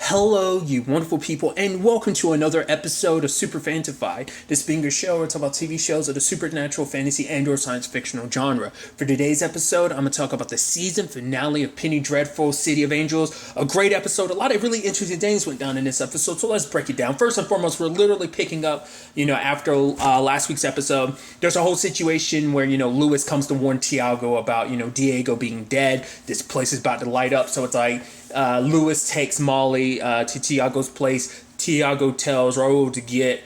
Hello, you wonderful people, and welcome to another episode of Super-Fanta-Fi. This being a show where it's about TV shows of the supernatural, fantasy, and/or science fictional genre. For today's episode, I'm going to talk about the season finale of Penny Dreadful, City of Angels. A great episode. A lot of really interesting things went down in this episode, so let's break it down. First and foremost, we're literally picking up, after last week's episode. There's a whole situation where, Lewis comes to warn Tiago about, Diego being dead. This place is about to light up, so it's like, Lewis takes Molly to Tiago's place. Tiago tells Raul to get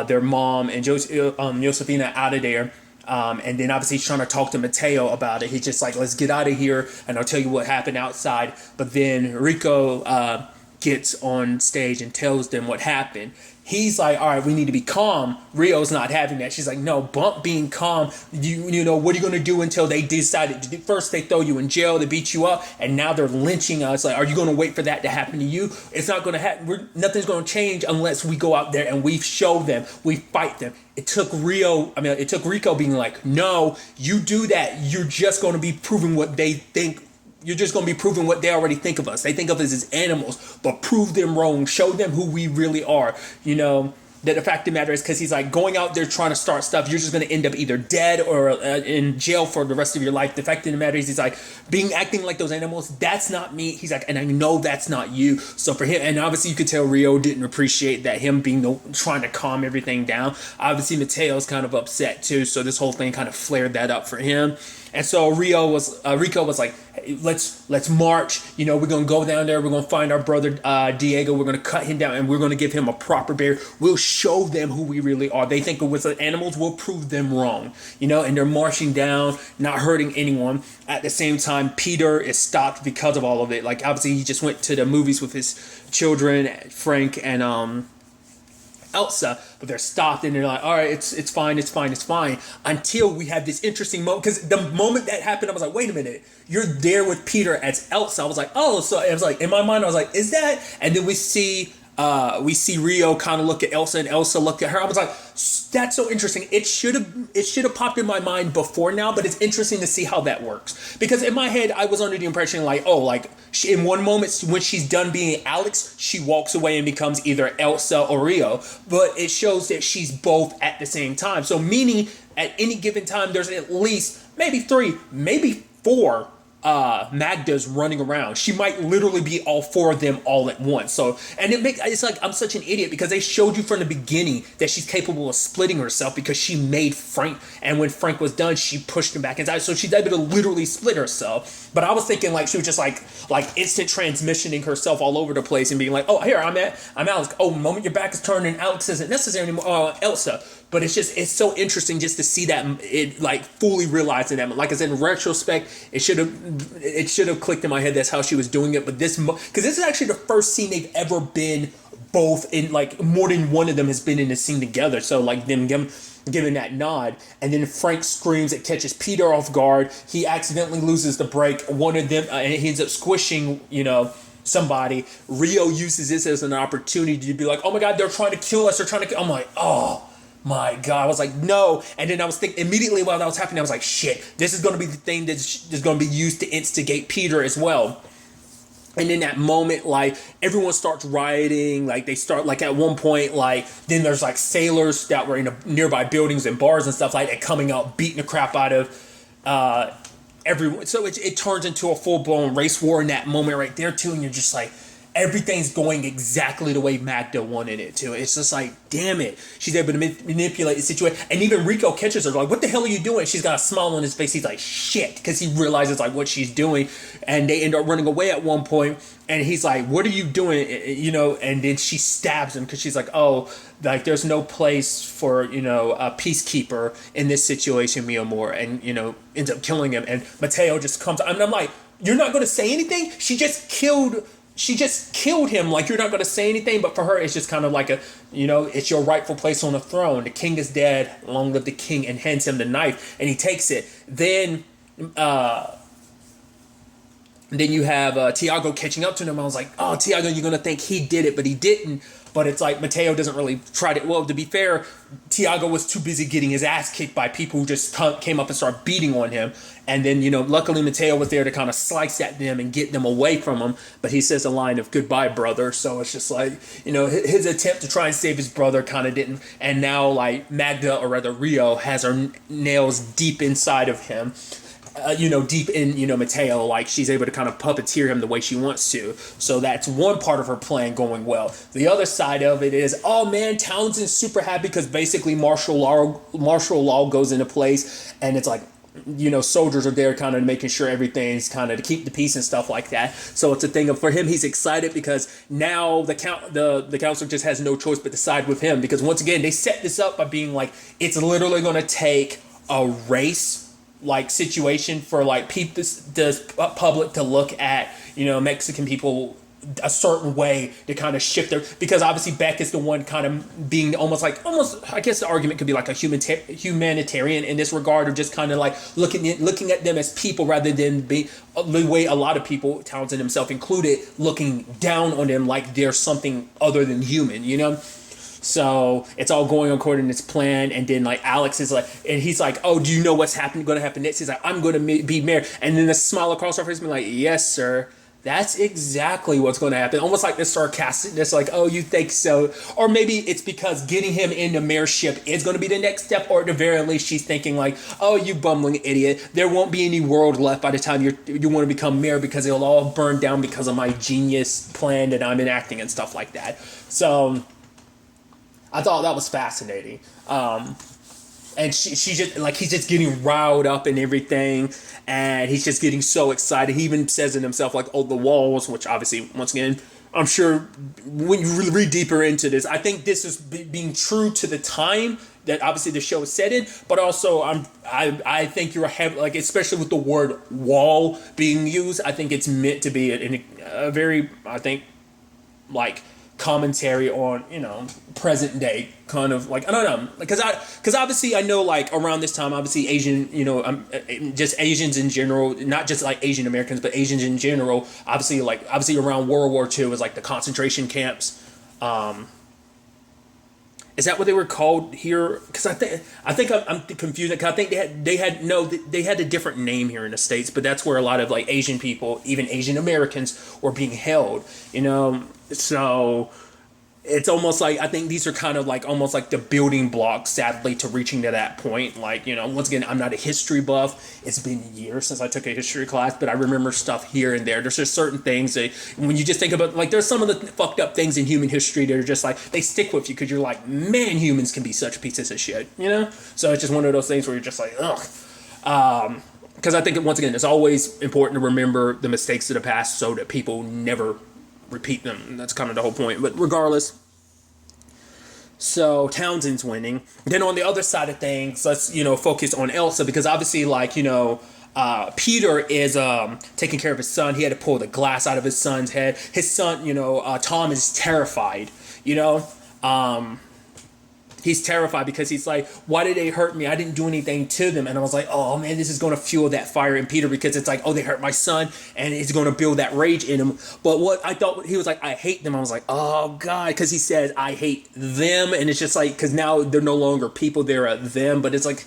their mom and Josefina out of there. And then obviously he's trying to talk to Mateo about it. He's just like, let's get out of here and I'll tell you what happened outside. But then Rico gets on stage and tells them what happened. He's like, all right, we need to be calm. Rio's not having that. She's like, no, bump being calm. You know, what are you going to do until they decided to do? First, they throw you in jail, they beat you up, and now they're lynching us. Like, are you going to wait for that to happen to you? It's not going to happen. Nothing's going to change unless we go out there and we show them, we fight them. It took Rico being like, no, you do that. You're just going to be proving what they think. You're just going to be proving what they already think of us. They think of us as animals, but prove them wrong. Show them who we really are. That the fact of the matter is, because he's like, going out there trying to start stuff, you're just going to end up either dead or in jail for the rest of your life. The fact of the matter is, he's like, acting like those animals, that's not me. He's like, and I know that's not you. So for him, and obviously you could tell Rio didn't appreciate that, him being trying to calm everything down. Obviously Mateo's kind of upset too, so this whole thing kind of flared that up for him. And so Rico was like, hey, let's march. We're going to go down there. We're going to find our brother Diego. We're going to cut him down and we're going to give him a proper burial. We'll show them who we really are. They think with the animals, we'll prove them wrong. And they're marching down, not hurting anyone. At the same time, Peter is stopped because of all of it. Like, obviously, he just went to the movies with his children, Frank and Elsa, but they're stopped and they're like, all right, it's fine, until we have this interesting moment. Because the moment that happened, I was like, wait a minute, you're there with Peter as Elsa. I was like, oh, so I was like, in my mind, I was like, is that? And then we see Rio kind of look at Elsa and Elsa look at her. I was like, that's so interesting. It should have popped in my mind before now, but it's interesting to see how that works. Because in my head, I was under the impression in one moment when she's done being Alex, she walks away and becomes either Elsa or Rio. But it shows that she's both at the same time. So meaning at any given time, there's at least maybe 3, maybe 4 Magda's running around. She might literally be all 4 of them all at once. So, and it's like, I'm such an idiot because they showed you from the beginning that she's capable of splitting herself because she made Frank, and when Frank was done, she pushed him back inside. So she's able to literally split herself. But I was thinking like she was just like instant transmissioning herself all over the place and being like, oh, here, I'm Alex. Oh, the moment your back is turned and Alex isn't necessary anymore. Elsa. But it's so interesting just to see that it like fully realizing that. Like I said, in retrospect, it should have clicked in my head. That's how she was doing it. But because this is actually the first scene they've ever been both in, like more than one of them has been in a scene together. So like them giving that nod, and then Frank screams. It catches Peter off guard. He accidentally loses the brake. One of them, and he ends up squishing, somebody. Rio uses this as an opportunity to be like, oh my God, they're trying to kill us. I'm like, oh my God. I was like, no. And then I was thinking immediately while that was happening, I was like, shit, this is going to be the thing that's going to be used to instigate Peter as well. And in that moment, like, everyone starts rioting. Like, they start, like, at one point, like, then there's, like, sailors that were in nearby buildings and bars and stuff like that coming out, beating the crap out of everyone. So it turns into a full-blown race war in that moment right there, too. And you're just like, everything's going exactly the way Magda wanted it to. It's just like, damn it. She's able to manipulate the situation. And even Rico catches her, like, what the hell are you doing? She's got a smile on his face. He's like, shit, because he realizes, like, what she's doing. And they end up running away at one point. And he's like, what are you doing? And then she stabs him because she's like, oh, like, there's no place for, a peacekeeper in this situation, mi amor. And, ends up killing him. And Mateo just comes. And I'm like, you're not going to say anything? She just killed him. Like, you're not going to say anything. But for her, it's just kind of like it's your rightful place on the throne. The king is dead. Long live the king. And hands him the knife. And he takes it. Then And then you have Tiago catching up to him. I was like, oh, Tiago, you're going to think he did it, but he didn't. But it's like Mateo doesn't really try to. Well, to be fair, Tiago was too busy getting his ass kicked by people who just came up and started beating on him. And then, luckily Mateo was there to kind of slice at them and get them away from him. But he says a line of goodbye, brother. So it's just like, his attempt to try and save his brother kind of didn't. And now, like, Magda, or rather Rio, has her nails deep inside of him. Deep in, Mateo, like she's able to kind of puppeteer him the way she wants to. So that's one part of her plan going well. The other side of it is, oh man, Townsend's super happy because basically martial law goes into place, and it's like, soldiers are there kind of making sure everything's kind of to keep the peace and stuff like that. So it's a thing of, for him, he's excited because now the council just has no choice but to side with him, because once again, they set this up by being like, it's literally going to take a race like situation for like the public to look at Mexican people a certain way to kind of shift their, because obviously Beck is the one kind of being almost I guess the argument could be like a humanitarian in this regard, of just kind of like looking at them as people rather than be the way a lot of people, Townsend himself included, looking down on them like they're something other than human, So it's all going according to its plan, and then like Alex is like, and he's like, "Oh, do you know what's going to happen next?" He's like, "I'm going to be mayor," and then the smile across her face, being like, "Yes, sir, that's exactly what's going to happen." Almost like this sarcasticness, like, "Oh, you think so?" Or maybe it's because getting him into mayorship is going to be the next step, or at the very least, she's thinking like, "Oh, you bumbling idiot! There won't be any world left by the time you want to become mayor, because it'll all burn down because of my genius plan that I'm enacting and stuff like that." So I thought that was fascinating. And she just, like, he's just getting riled up and everything, and he's just getting so excited. He even says it himself, like, oh, the walls, which obviously, once again, I'm sure when you really read deeper into this, I think this is being true to the time that obviously the show is set in, but also I think you're like, especially with the word wall being used, I think it's meant to be a very, I think, like, commentary on present day kind of, like, I don't know, because obviously I know, like, around this time, obviously Asian, just Asians in general, not just like Asian Americans, but Asians in general, obviously around World War II was like the concentration camps. Is that what they were called here? Because I think I'm confused. Because I think they had a different name here in the States, but that's where a lot of like Asian people, even Asian Americans, were being held. So it's almost like, I think these are kind of like almost like the building blocks, sadly, to reaching to that point. Like, once again, I'm not a history buff. It's been years since I took a history class, but I remember stuff here and there. There's just certain things that when you just think about, like, there's some of the fucked up things in human history that are just like, they stick with you because you're like, man, humans can be such pieces of shit, So it's just one of those things where you're just like, ugh. Because I think, once again, it's always important to remember the mistakes of the past so that people never repeat them. That's kind of the whole point. But regardless, so Townsend's winning. Then on the other side of things, let's focus on Elsa, because obviously, like, Peter is taking care of his son. He had to pull the glass out of his son's head. His son, Tom, is terrified. He's terrified because he's like, why did they hurt me? I didn't do anything to them. And I was like, oh man, this is going to fuel that fire in Peter, because it's like, oh, they hurt my son, and it's going to build that rage in him. But what I thought, he was like, I hate them. I was like, oh God, because he says, I hate them. And it's just like, because now they're no longer people, they're a them. But it's like,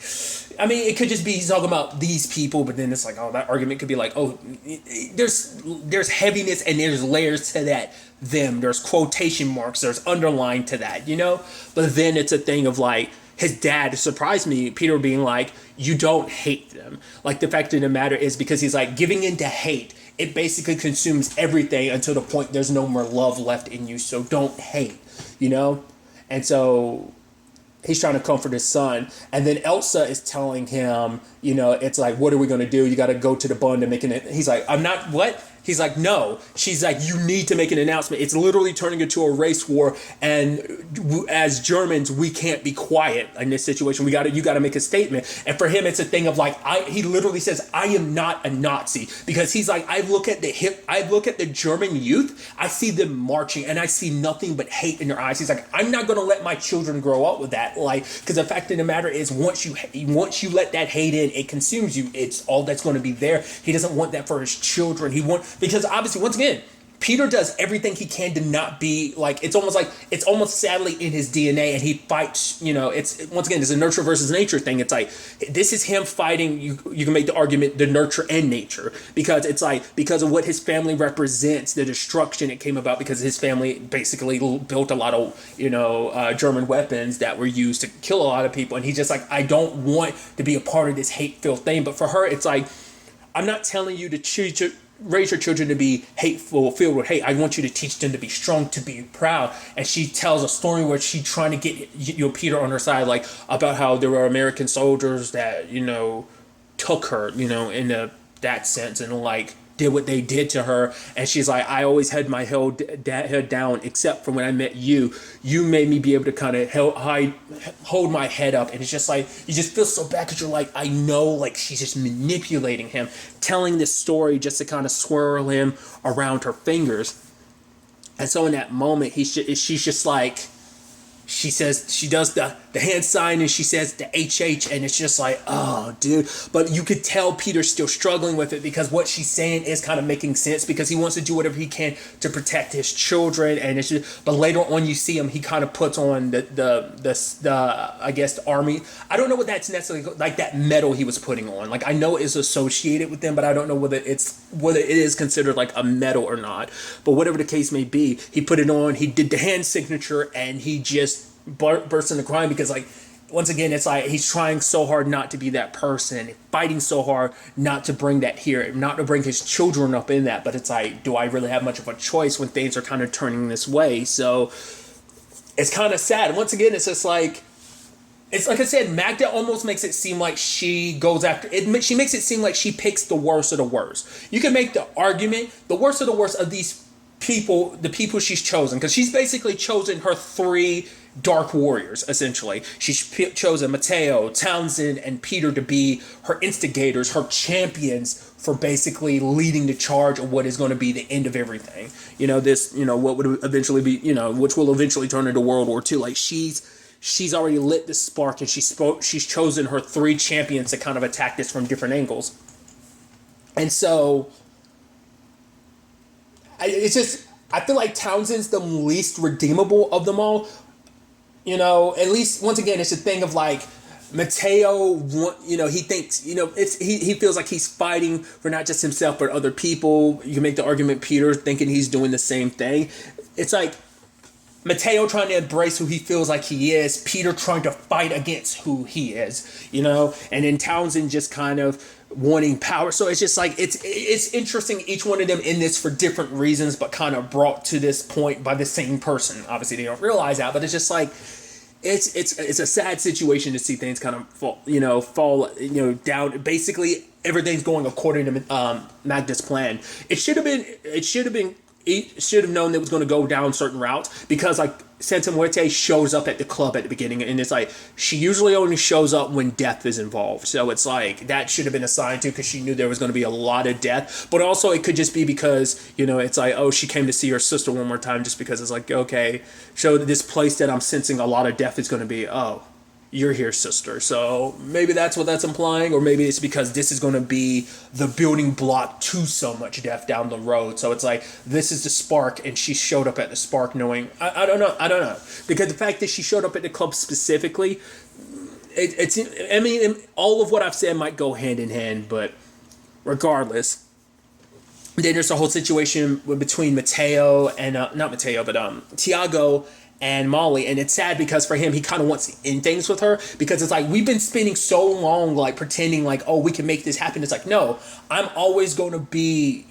I mean, it could just be he's talking about these people, but then it's like, oh, that argument could be like, oh, there's heaviness and there's layers to that them. There's quotation marks, there's underline to that, But then it's a thing of like, his dad surprised me, Peter being like, you don't hate them. Like, the fact of the matter is, because he's like, giving into hate, it basically consumes everything until the point there's no more love left in you, so don't hate, And so he's trying to comfort his son, and then Elsa is telling him, it's like, what are we going to do? You got to go to the bund and make it. He's like, I'm not, what? He's like, no. She's like, you need to make an announcement. It's literally turning into a race war, and as Germans, we can't be quiet in this situation. You got to make a statement. And for him, it's a thing of like, he literally says, I am not a Nazi, because he's like, I look at the German youth, I see them marching, and I see nothing but hate in their eyes. He's like, I'm not going to let my children grow up with that, like, because the fact of the matter is, once you let that hate in, it consumes you. It's all that's going to be there. He doesn't want that for his children. Because obviously, once again, Peter does everything he can to not be like, it's almost sadly in his DNA, and he fights, it's, once again, it's a nurture versus nature thing. It's like, this is him fighting, you can make the argument, the nurture and nature, because it's like, because of what his family represents, the destruction it came about, because his family basically built a lot of, German weapons that were used to kill a lot of people, and he's just like, I don't want to be a part of this hate-filled thing. But for her, it's like, I'm not telling you to raise your children to be hateful, filled with hate. I want you to teach them to be strong, to be proud. And she tells a story where she's trying to get Peter on her side, like, about how there were American soldiers that took her, in that sense, and like did what they did to her. And she's like, I always had my head down, except for when I met you. You made me be able to kind of hold my head up. And it's just like, you just feel so bad, because you're like, I know, like, she's just manipulating him, telling this story just to kind of swirl him around her fingers. And so in that moment, she's just like, she does the hand sign, and she says the HH, and it's just like, oh, dude. But you could tell Peter's still struggling with it, because what she's saying is kind of making sense, because he wants to do whatever he can to protect his children. And it's just, but later on you see him, he kind of puts on the I guess the army. I don't know what that's necessarily like, that medal he was putting on. Like, I know it's associated with them, but I don't know whether it is considered like a medal or not. But whatever the case may be, he put it on, he did the hand signature, and he just bursts into crying, because, like, once again, it's like he's trying so hard not to be that person, fighting so hard not to bring that here, not to bring his children up in that. But it's like, do I really have much of a choice when things are kind of turning this way? So it's kind of sad. Once again, it's just like, it's like I said, Magda almost makes it seem like she goes after it. She makes it seem like she picks the worst of the worst. You can make the argument, the worst of the worst of these people, the people she's chosen, because she's basically chosen her three dark warriors, essentially. She's chosen Matteo, Townsend, and Peter to be her instigators, her champions, for basically leading the charge of what is going to be the end of everything. What would eventually be, which will eventually turn into World War II. Like, she's already lit the spark, and she's chosen her three champions to kind of attack this from different angles. And so I feel like Townsend's the least redeemable of them all. At least, once again, it's a thing of like, Matteo, he thinks, he feels like he's fighting for not just himself, but other people. You can make the argument Peter thinking he's doing the same thing. It's like Matteo trying to embrace who he feels like he is, Peter trying to fight against who he is, and then Townsend just kind of wanting power. So it's just like, it's interesting, each one of them in this for different reasons, but kind of brought to this point by the same person. Obviously they don't realize that, but it's just like, it's a sad situation to see things kind of fall down. Basically everything's going according to Magda's plan. It should have known that it was going to go down certain routes, because like Santa Muerte shows up at the club at the beginning, and it's like, she usually only shows up when death is involved. So it's like, that should have been assigned to, because she knew there was going to be a lot of death. But also it could just be because, it's like, oh, she came to see her sister one more time, just because it's like, okay, so this place that I'm sensing a lot of death is going to be, oh, you're here, sister. So maybe that's what that's implying, or maybe it's because this is going to be the building block to so much death down the road. So it's like, this is the spark, and she showed up at the spark knowing, I don't know. Because the fact that she showed up at the club specifically, all of what I've said might go hand in hand, but regardless. Then there's the whole situation between Matteo and, not Matteo, but Tiago and Molly. And it's sad, because for him, he kind of wants to end things with her, because it's like, we've been spending so long like pretending like, oh, we can make this happen. It's like, no, I'm always going to be,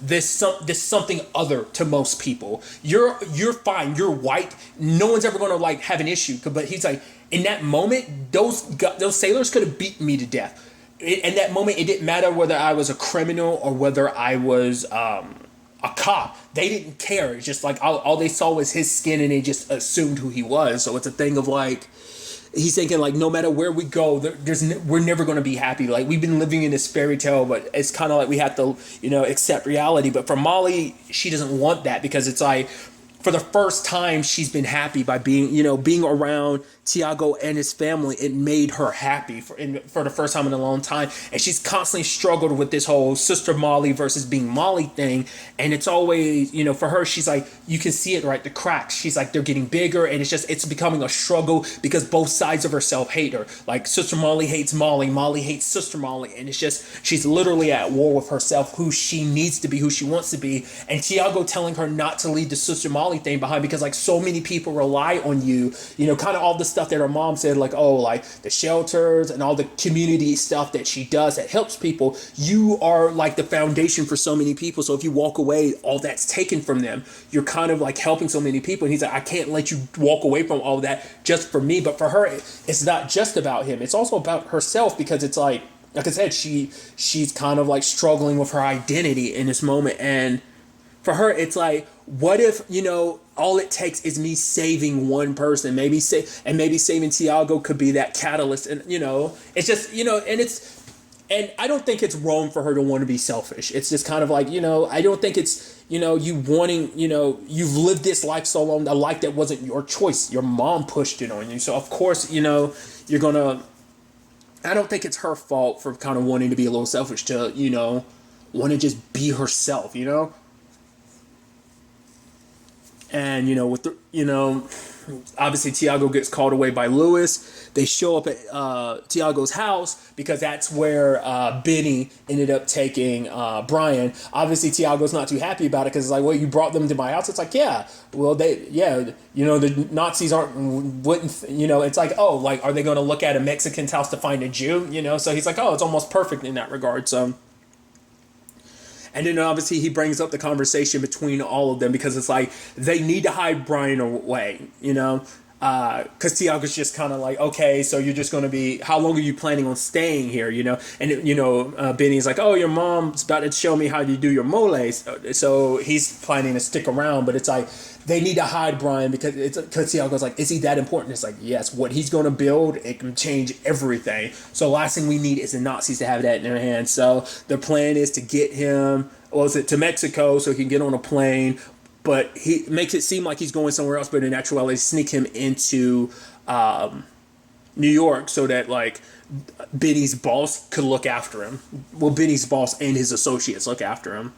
this something other to most people. You're fine, you're white, no one's ever going to like have an issue. But he's like, in that moment, those sailors could have beaten me to death. in that moment, it didn't matter whether I was a criminal or whether I was a cop. They didn't care. It's just like all they saw was his skin, and they just assumed who he was. So it's a thing of like, he's thinking like, no matter where we go, we're never going to be happy. Like, we've been living in this fairy tale, but it's kind of like we have to, accept reality. But for Molly, she doesn't want that, because it's like, for the first time, she's been happy by being around Tiago and his family. It made her happy for the first time in a long time. And she's constantly struggled with this whole sister Molly versus being Molly thing. And it's always, for her, she's like, you can see it, right? The cracks. She's like, they're getting bigger, and it's becoming a struggle because both sides of herself hate her. Like, sister Molly hates Molly, Molly hates sister Molly. And it's just, she's literally at war with herself, who she needs to be, who she wants to be. And Tiago telling her not to leave the sister Molly thing behind, because like so many people rely on you, kind of all the stuff that her mom said, like, oh, like the shelters and all the community stuff that she does that helps people. You are like the foundation for so many people. So if you walk away, all that's taken from them. You're kind of like helping so many people. And he's like, I can't let you walk away from all that just for me. But for her, it's not just about him. It's also about herself, because it's like I said, she's kind of like struggling with her identity in this moment. And for her, it's like, what if, all it takes is me saving one person, maybe saving Tiago could be that catalyst. And, it's just, and I don't think it's wrong for her to want to be selfish. It's just kind of like, I don't think it's, you wanting, you've lived this life so long, a life that wasn't your choice. Your mom pushed it on you. So of course, you're going to, I don't think it's her fault for kind of wanting to be a little selfish to, want to just be herself, And, with the, obviously Tiago gets called away by Lewis. They show up at Tiago's house, because that's where Benny ended up taking Brian. Obviously Tiago's not too happy about it, because it's like, well, you brought them to my house. It's like, yeah, well, the Nazis wouldn't, it's like, oh, like, are they going to look at a Mexican's house to find a Jew? So he's like, oh, it's almost perfect in that regard. So. And then obviously he brings up the conversation between all of them, because it's like they need to hide Brian away, because Tiago's just kind of like, okay, so you're just going to be, how long are you planning on staying here, And, Benny's like, oh, your mom's about to show me how you do your mole. So he's planning to stick around, but it's like they need to hide Brian, because Tiago's like, is he that important? It's like, yes, what he's going to build, it can change everything. So last thing we need is the Nazis to have that in their hands. So the plan is to get him, to Mexico, so he can get on a plane. But he makes it seem like he's going somewhere else, but in actuality, sneak him into New York, so that like Benny's boss could look after him. Well, Benny's boss and his associates look after him.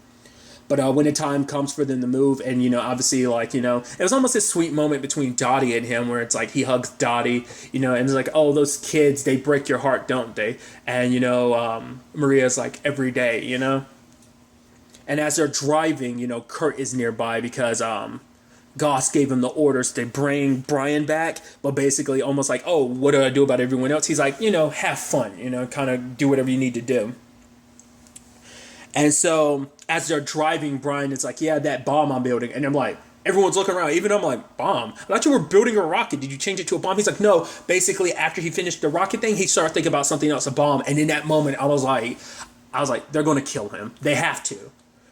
But when the time comes for them to move, and, obviously, like, it was almost a sweet moment between Dottie and him, where it's like he hugs Dottie, and it's like, oh, those kids, they break your heart, don't they? And, Maria's like, every day, And as they're driving, Kurt is nearby, because Goss gave him the orders to bring Brian back, but basically almost like, oh, what do I do about everyone else? He's like, have fun, kind of do whatever you need to do. And so as they're driving, Brian is like, yeah, that bomb I'm building. And I'm like, everyone's looking around. Even I'm like, bomb? I thought you were building a rocket. Did you change it to a bomb? He's like, no. Basically, after he finished the rocket thing, he started thinking about something else, a bomb. And in that moment, I was like, they're going to kill him. They have to.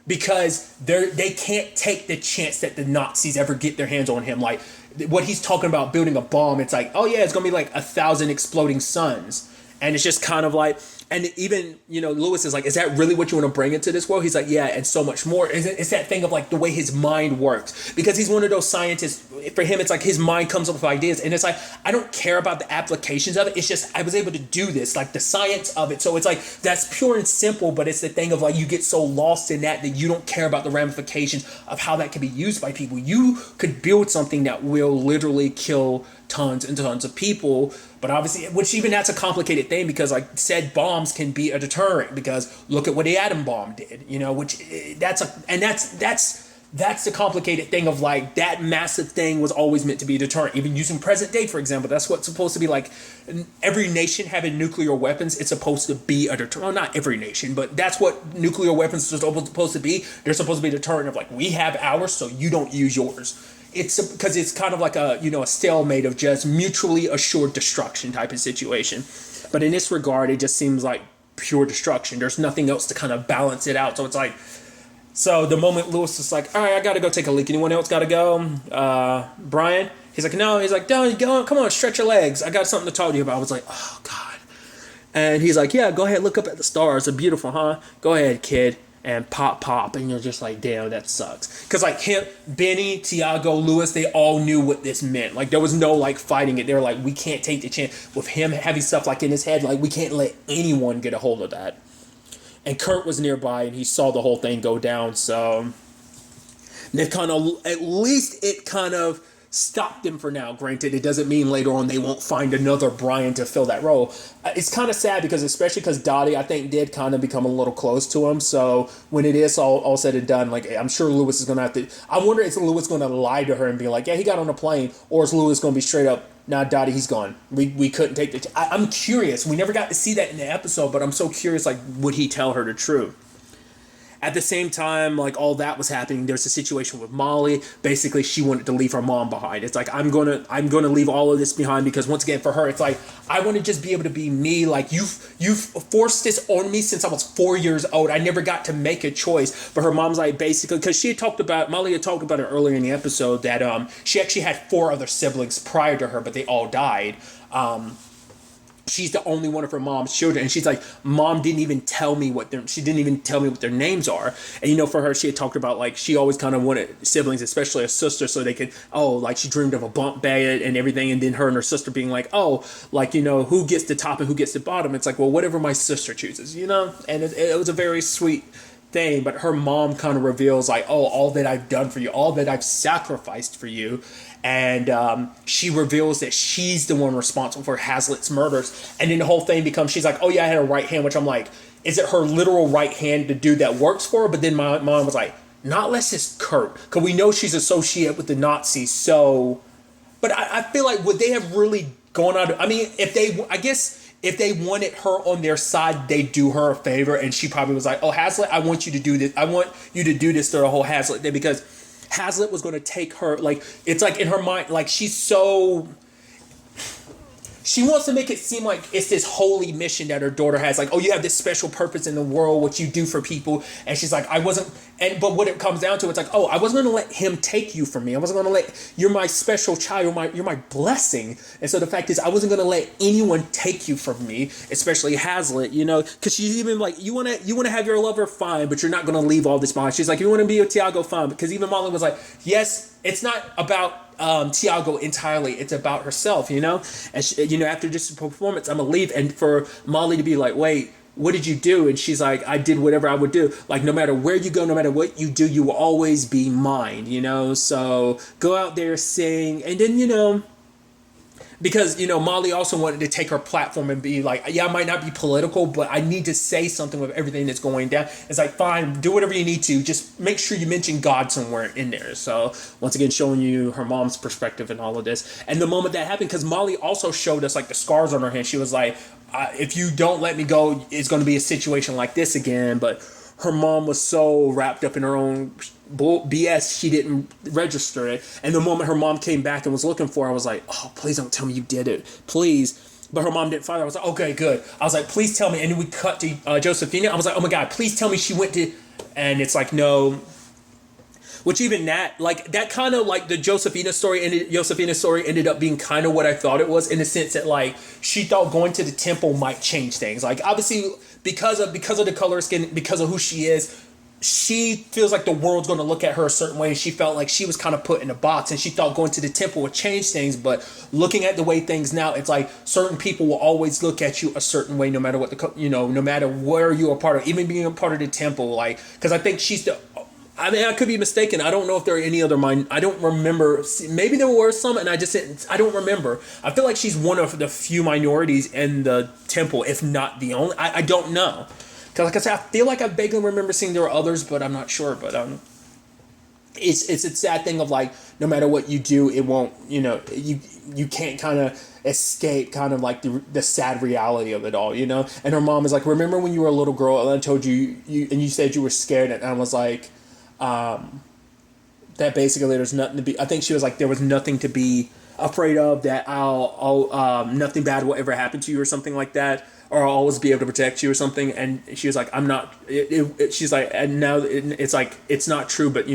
Because they can't take the chance that the Nazis ever get their hands on him. Like, what he's talking about building a bomb, it's like, oh yeah, it's going to be like 1,000 exploding suns. And it's just kind of like, and even, Lewis is like, is that really what you want to bring into this world? He's like, yeah, and so much more. It's that thing of like the way his mind works. Because he's one of those scientists, for him, it's like his mind comes up with ideas. And it's like, I don't care about the applications of it. It's just, I was able to do this, like the science of it. So it's like, that's pure and simple, but it's the thing of like, you get so lost in that you don't care about the ramifications of how that can be used by people. You could build something that will literally kill tons and tons of people. But obviously, which even that's a complicated thing, because like said bombs can be a deterrent, because look at what the atom bomb did, which that's the complicated thing of like that massive thing was always meant to be a deterrent. Even using present day, for example, that's what's supposed to be like. Every nation having nuclear weapons, it's supposed to be a deterrent. Well, not every nation, but that's what nuclear weapons are supposed to be. They're supposed to be a deterrent of like, we have ours, so you don't use yours. It's because it's kind of like a stalemate of just mutually assured destruction type of situation. But in this regard, it just seems like pure destruction. There's nothing else to kind of balance it out. So it's like, so the moment Lewis is like, all right, I got to go take a leak. Anyone else got to go? Brian? He's like, no. He's like, no, go on, come on, stretch your legs. I got something to talk to you about. I was like, oh, God. And he's like, yeah, go ahead, look up at the stars. They're beautiful, huh? Go ahead, kid. And pop. And you're just like, damn, that sucks. Because, like, him, Benny, Tiago, Lewis, they all knew what this meant. Like, there was no, like, fighting it. They were like, we can't take the chance. With him having stuff, like, in his head, like, we can't let anyone get a hold of that. And Kurt was nearby, and he saw the whole thing go down. So, they kind of, at least it kind of stopped them for now. Granted, it doesn't mean later on they won't find another Brian to fill that role. It's kind of sad because, especially because Dottie, I think, did kind of become a little close to him. So when it is all said and done, like, I'm sure Lewis is going to have to, I wonder if Lewis going to lie to her and be like, yeah, he got on a plane, or is Lewis going to be straight up, nah, Dottie, he's gone. We couldn't take the, I'm curious. We never got to see that in the episode, but I'm so curious, like, would he tell her the truth? At the same time, like, all that was happening, there's a situation with Molly. Basically, she wanted to leave her mom behind. It's like, I'm gonna leave all of this behind, because once again, for her, it's like, I want to just be able to be me. Like, you've forced this on me since I was 4 years old. I never got to make a choice. But her mom's like, basically, because Molly had talked about it earlier in the episode, that she actually had 4 other siblings prior to her, but they all died. She's the only one of her mom's children, and she's like, Mom didn't even tell me what their names are. And for her, she had talked about, like, she always kind of wanted siblings, especially a sister, so they could, like, she dreamed of a bunk bed and everything, and then her and her sister being like, who gets the top and who gets the bottom. It's like, well, whatever my sister chooses, and it was a very sweet thing. But her mom kind of reveals, like, all that I've done for you, all that I've sacrificed for you. And she reveals that she's the one responsible for Hazlitt's murders. And then the whole thing becomes, she's like, oh yeah, I had a right hand, which I'm like, is it her literal right hand, the dude that works for her? But then my mom was like, not unless it's Kurt, because we know she's associated with the Nazis. So, but I feel like, would they have really gone out? I mean, if they wanted her on their side, they'd do her a favor. And she probably was like, oh, Hazlitt, I want you to do this. I want you to do this to the whole Hazlitt thing, because Hazlitt was going to take her, like, it's like in her mind, like, she wants to make it seem like it's this holy mission that her daughter has. Like, oh, you have this special purpose in the world, what you do for people. And she's like, but what it comes down to, it's like, oh, I wasn't going to let him take you from me. I wasn't going to you're my special child, you're my blessing. And so the fact is, I wasn't going to let anyone take you from me, especially Hazlitt, because she's even like, you want to have your lover, fine, but you're not going to leave all this behind. She's like, you want to be with Tiago, fine. Because even Molly was like, yes, it's not about Tiago entirely, it's about herself, and she, after this performance, I'm gonna leave. And for Molly to be like, wait, what did you do? And she's like, I did whatever I would do. Like, no matter where you go, no matter what you do, you will always be mine, so go out there, sing. And then because Molly also wanted to take her platform and be like, yeah, I might not be political, but I need to say something with everything that's going down. It's like, fine, do whatever you need to, just make sure you mention God somewhere in there. So once again, showing you her mom's perspective and all of this. And the moment that happened, because Molly also showed us, like, the scars on her hand, she was like, if you don't let me go, it's going to be a situation like this again. But her mom was so wrapped up in her own BS, she didn't register it. And the moment her mom came back and was looking for her, I was like, oh, please don't tell me you did it, please. But her mom didn't find her. I was like, okay, good. I was like, please tell me. And then we cut to Josephina. I was like, oh my God, please tell me she went to, and it's like, no. Which even that, like, that kind of, like, the Josephina story ended up being kind of what I thought it was, in the sense that, like, she thought going to the temple might change things. Like, obviously, because of the color of skin, because of who she is, she feels like the world's going to look at her a certain way, and she felt like she was kind of put in a box, and she thought going to the temple would change things. But looking at the way things now, it's like certain people will always look at you a certain way, no matter what no matter where you are part of, even being a part of the temple. Like, because I think I mean, I could be mistaken. I don't know if there are any other I don't remember. Maybe there were some, and I don't remember. I feel like she's one of the few minorities in the temple, if not the only. I don't know. Because, like I said, I feel like I vaguely remember seeing there were others, but I'm not sure. But it's a sad thing of, like, no matter what you do, it won't, you can't kind of escape kind of like the sad reality of it all, And her mom is like, remember when you were a little girl and I told you and you said you were scared, and I was like, that basically there's nothing to be, I think she was like, there was nothing to be afraid of, that nothing bad will ever happen to you or something like that. or I'll always be able to protect you or something. And she was like, I'm not, she's like, and now it's like, it's not true, but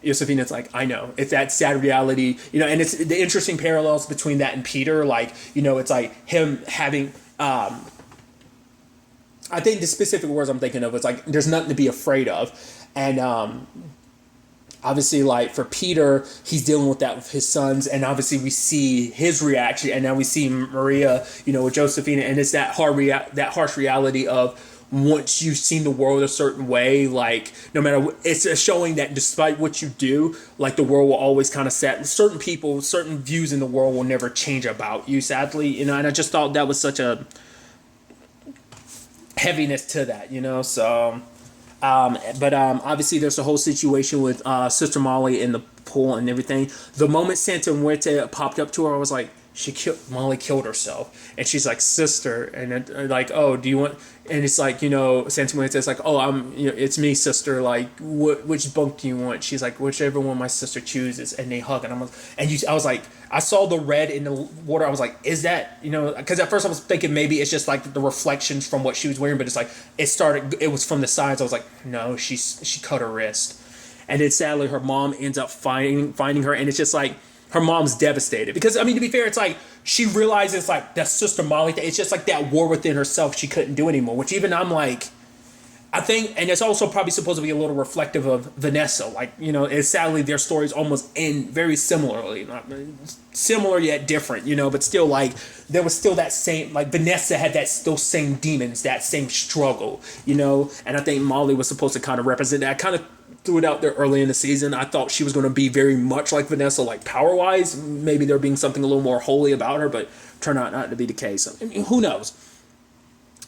Josefina's like, I know. It's that sad reality, and it's the interesting parallels between that and Peter. Like, it's like him having, I think the specific words I'm thinking of, it's like, there's nothing to be afraid of. And obviously, like, for Peter, he's dealing with that with his sons. And obviously we see his reaction. And now we see Maria, with Josefina. And it's that harsh reality of, once you've seen the world a certain way, like, no matter what, it's a showing that despite what you do, like, the world will always kind of set certain people, certain views in the world will never change about you, sadly, and I just thought that was such a heaviness to that, so, but obviously there's the whole situation with Sister Molly in the pool and everything. The moment Santa Muerte popped up to her, I was like, Molly killed herself, and she's like, sister, and then, like, oh, do you want? And it's like, Santa Muerte is like, oh, it's me, sister. Like, which bunk do you want? She's like, whichever one my sister chooses, and they hug, and I was like, I saw the red in the water. I was like, is that, because at first I was thinking maybe it's just like the reflections from what she was wearing, but it's like it was from the sides. I was like, no, she cut her wrist, and then sadly her mom ends up finding her, and it's just like, her mom's devastated because, to be fair, it's like she realizes like that Sister Molly thing. It's just like that war within herself she couldn't do anymore. Which even I'm like, I think, and it's also probably supposed to be a little reflective of Vanessa. Like, and sadly their stories almost end very similarly, not similar yet different. But still, like, there was still that same, like, Vanessa had those same demons, that same struggle. And I think Molly was supposed to kind of represent that. Kind of threw it out there early in the season. I thought she was going to be very much like Vanessa, like power-wise. Maybe there being something a little more holy about her, but turned out not to be the case. Who knows?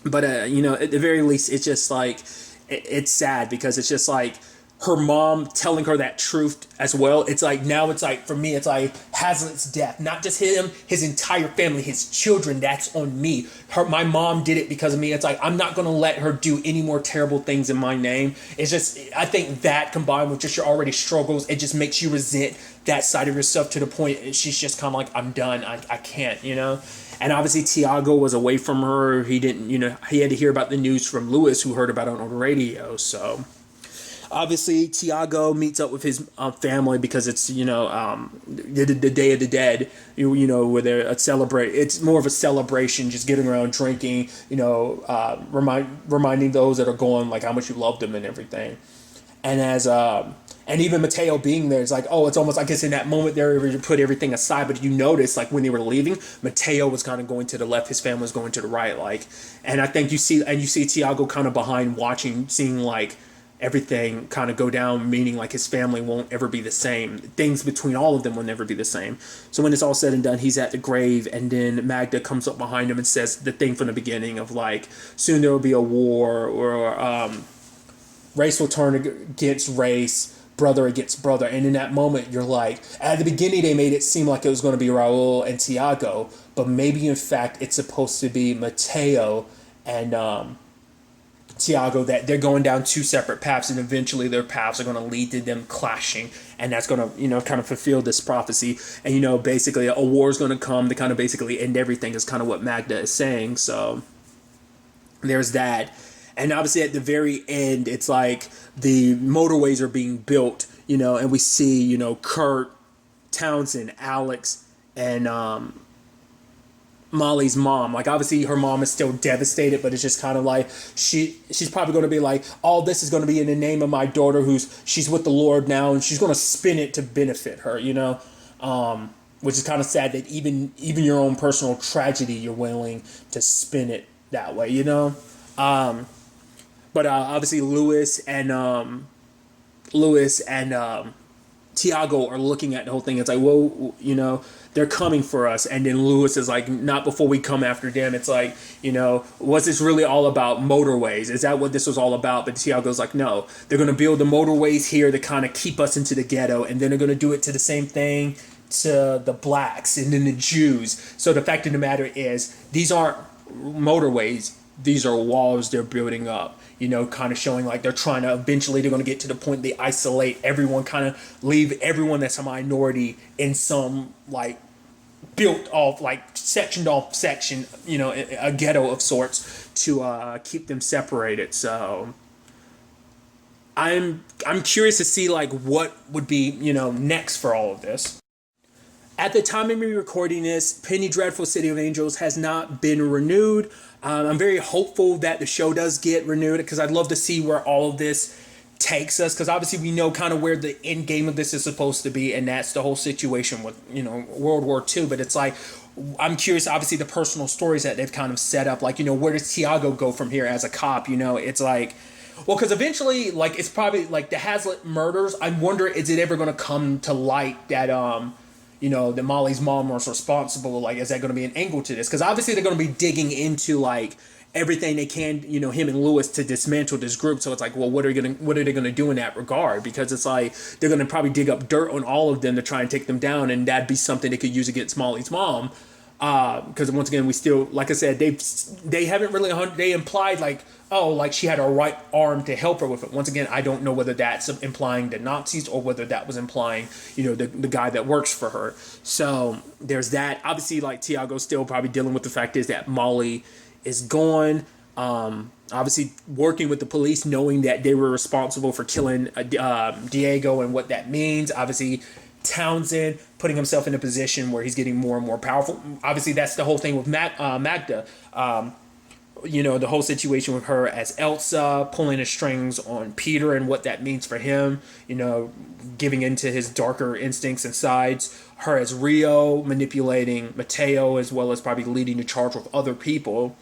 But, at the very least, it's just like, it's sad because it's just like her mom telling her that truth as well. It's like, now it's like, for me, it's like Hazlitt's death, not just him, his entire family, his children, that's on me. My mom did it because of me. It's like, I'm not going to let her do any more terrible things in my name. It's just, I think that combined with just your already struggles, it just makes you resent that side of yourself to the point she's just kind of like, I'm done. I can't, And obviously Tiago was away from her. He didn't, he had to hear about the news from Lewis, who heard about it on the radio. So obviously Tiago meets up with his family because it's, the Day of the Dead, where they're celebrate. It's more of a celebration, just getting around drinking, reminding those that are going, like, how much you love them and everything. And and even Mateo being there, it's like, oh, it's almost, I guess, in that moment they were able to put everything aside. But you notice, like, when they were leaving, Mateo was kind of going to the left, his family was going to the right, like. And I think you see Tiago kind of behind watching, seeing like everything kind of go down, meaning like his family won't ever be the same. Things between all of them will never be the same. So when it's all said and done, he's at the grave, and then Magda comes up behind him and says the thing from the beginning of like, soon there will be a war, or race will turn against race, brother against brother. And in that moment, you're like, at the beginning, they made it seem like it was going to be Raul and Tiago, but maybe in fact, it's supposed to be Mateo and Tiago, that they're going down two separate paths, and eventually their paths are going to lead to them clashing. And that's going to, kind of fulfill this prophecy. And, basically a war is going to come to kind of basically end everything, is kind of what Magda is saying. So there's that. And obviously at the very end, it's like the motorways are being built, and we see, Kurt, Townsend, Alex, and Molly's mom. Like, obviously her mom is still devastated, but it's just kind of like she's probably going to be like, all this is going to be in the name of my daughter, she's with the Lord now, and she's going to spin it to benefit her, which is kind of sad that even your own personal tragedy, you're willing to spin it that way, But obviously Lewis and Tiago are looking at the whole thing. It's like, whoa, they're coming for us. And then Lewis is like, not before we come after them. It's like, was this really all about motorways? Is that what this was all about? But Tiago's like, no, they're going to build the motorways here to kind of keep us into the ghetto. And then they're going to do it to the same thing to the blacks and then the Jews. So the fact of the matter is, these aren't motorways. These are walls they're building up, kind of showing like they're trying to, eventually they're going to get to the point they isolate everyone, kind of leave everyone that's a minority in some like built off, like sectioned off section, a ghetto of sorts to keep them separated. So I'm curious to see like what would be next for all of this. At the time of me recording this, Penny Dreadful City of Angels has not been renewed. I'm very hopeful that the show does get renewed because I'd love to see where all of this takes us, because obviously we know kind of where the end game of this is supposed to be, and that's the whole situation with World War II. But it's like, I'm curious, obviously, the personal stories that they've kind of set up, like where does Tiago go from here as a cop? It's like, well, because eventually, like, it's probably like the Hazlitt murders. I wonder, is it ever going to come to light that that Molly's mom was responsible? Like, is that going to be an angle to this? Because obviously they're going to be digging into like everything they can, him and Lewis, to dismantle this group. So it's like, well, what are they gonna do in that regard? Because it's like they're gonna probably dig up dirt on all of them to try and take them down, and that'd be something they could use against Molly's mom. Because once again, we still, like I said, they haven't really, they implied like, oh, like she had her right arm to help her with it. Once again, I don't know whether that's implying the Nazis or whether that was implying, the guy that works for her. So there's that. Obviously, like Tiago's still probably dealing with the fact is that Molly is gone. Obviously working with the police, knowing that they were responsible for killing Diego and what that means. Obviously Townsend putting himself in a position where he's getting more and more powerful. Obviously that's the whole thing with Magda. The whole situation with her as Elsa, pulling the strings on Peter and what that means for him, giving into his darker instincts and sides. Her as Rio, manipulating Mateo, as well as probably leading the charge with other people.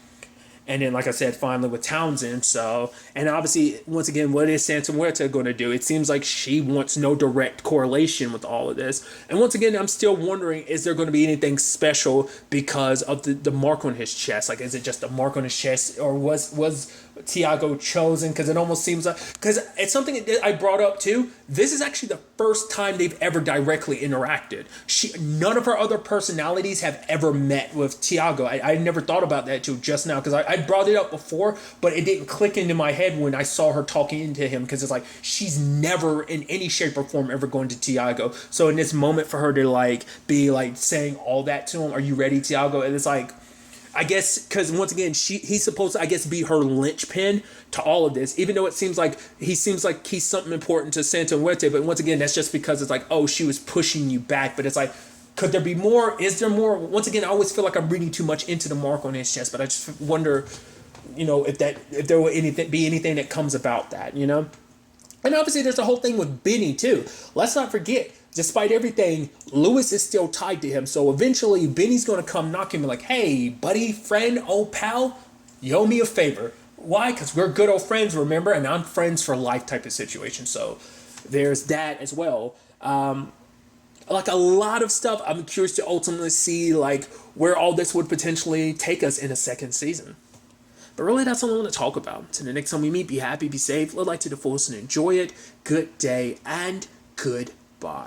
And then, like I said, finally with Townsend. So, and obviously, once again, what is Santa Muerta going to do? It seems like she wants no direct correlation with all of this. And once again, I'm still wondering, is there going to be anything special because of the mark on his chest? Like, is it just a mark on his chest, or was Tiago chosen? Because it almost seems like, because it's something that I brought up too. This is actually the first time they've ever directly interacted. None of her other personalities have ever met with Tiago. I never thought about that till just now, because I brought it up before, but it didn't click into my head when I saw her talking to him, because it's like she's never in any shape or form ever going to Tiago. So in this moment for her to like be like saying all that to him, "Are you ready, Tiago?" And it's like, I guess because once again he's supposed to, I guess, be her linchpin to all of this, even though it seems like he's something important to Santa Muerte. But once again, that's just because it's like, oh, she was pushing you back. But it's like, could there be more? Is there more? Once again, I always feel like I'm reading too much into the mark on his chest, but I just wonder, if there will be anything that comes about that, And obviously there's the whole thing with Benny too. Let's not forget, despite everything, Lewis is still tied to him. So eventually Benny's going to come knock him and like, hey, buddy, friend, old pal, you owe me a favor. Why? Because we're good old friends, remember? And I'm friends for life type of situation. So there's that as well. Like a lot of stuff, I'm curious to ultimately see like where all this would potentially take us in a second season. But really, that's all I want to talk about. Until the next time we meet, be happy, be safe, live life to the fullest, and enjoy it. Good day and goodbye.